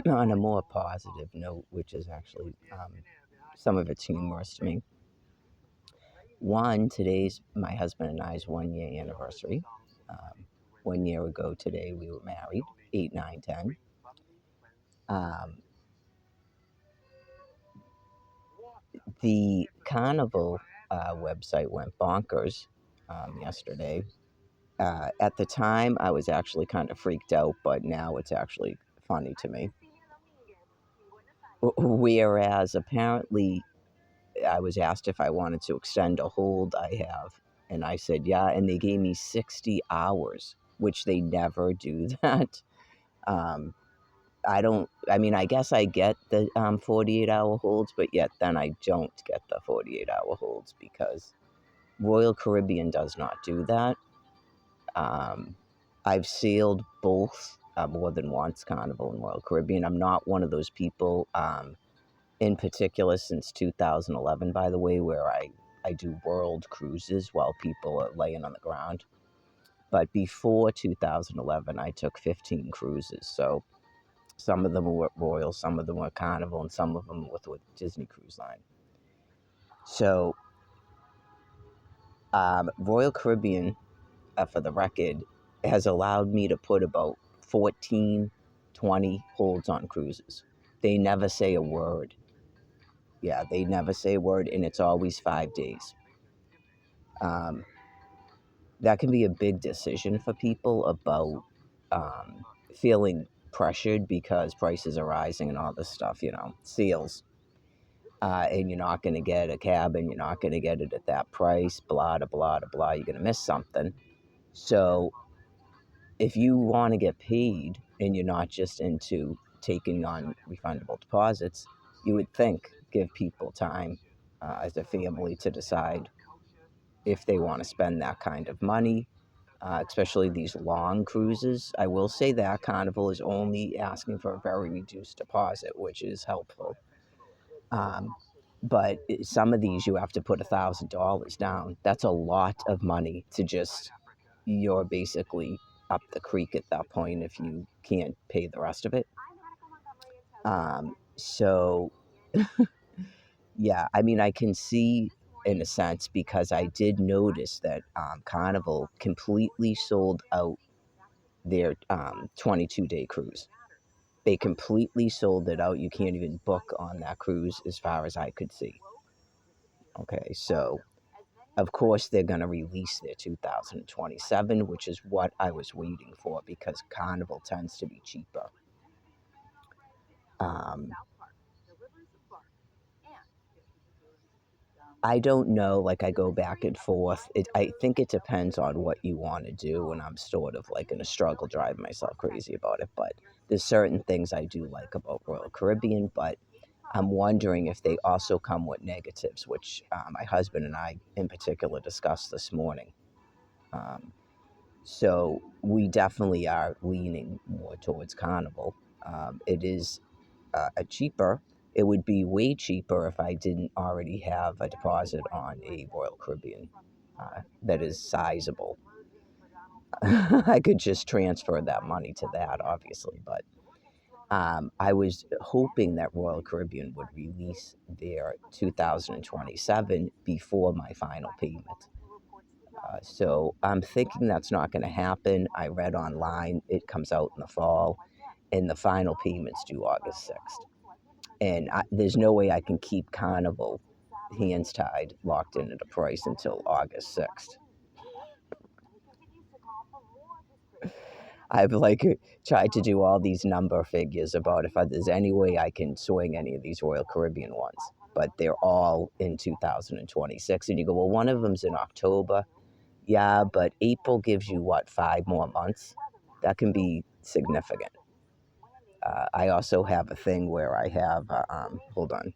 on a more positive note, which is actually some of it's humorous to me. One, today's my husband and I's 1 year anniversary. Um, 1 year ago today, we were married, 8, 9, 10. Um, the Carnival website went bonkers yesterday. At the time, I was actually kind of freaked out, but now it's actually funny to me. Whereas apparently, I was asked if I wanted to extend a hold I have, and I said yeah, and they gave me 60 hours, which they never do that. Um, I mean, I guess I get the 48-hour holds, but yet then I don't get the 48-hour holds because Royal Caribbean does not do that. Um, I've sailed both more than once, Carnival and Royal Caribbean. I'm not one of those people, in particular, since 2011, by the way, where I do world cruises while people are laying on the ground. But before 2011, I took 15 cruises. So some of them were Royal, some of them were Carnival, and some of them with Disney Cruise Line. So Royal Caribbean, for the record, has allowed me to put about 14, 20 holds on cruises. They never say a word. Yeah, they never say a word, and it's always 5 days. Um, that can be a big decision for people about feeling pressured because prices are rising and all this stuff, sales. And you're not going to get a cabin, you're not going to get it at that price, blah, blah, blah, blah, you're going to miss something. So if you want to get paid and you're not just into taking on refundable deposits, you would think give people time as a family to decide if they want to spend that kind of money, especially these long cruises. I will say that Carnival is only asking for a very reduced deposit, which is helpful. Um, but some of these you have to put $1,000 down. That's a lot of money to just, you're basically up the creek at that point if you can't pay the rest of it. So yeah, I mean, I can see in a sense because I did notice that Carnival completely sold out their 22-day cruise. They completely sold it out. You can't even book on that cruise as far as I could see. Okay, so of course they're going to release their 2027, which is what I was waiting for because Carnival tends to be cheaper. Um, I don't know, like I go back and forth. I think it depends on what you want to do, and I'm sort of like in a struggle driving myself crazy about it. But there's certain things I do like about Royal Caribbean, but I'm wondering if they also come with negatives, which my husband and I in particular discussed this morning. Um, so we definitely are leaning more towards Carnival. It is a cheaper. It would be way cheaper if I didn't already have a deposit on a Royal Caribbean that is sizable. I could just transfer that money to that, obviously, but I was hoping that Royal Caribbean would release their 2027 before my final payment. So I'm thinking that's not going to happen. I read online it comes out in the fall, and the final payment's due August 6th. And there's no way I can keep Carnival hands tied, locked in at a price until August 6th. I've tried to do all these number figures about if there's any way I can swing any of these Royal Caribbean ones, but they're all in 2026. And you go, well, one of them's in October. Yeah, but April gives you what, 5 more months? That can be significant. I also have a thing where I have, hold on.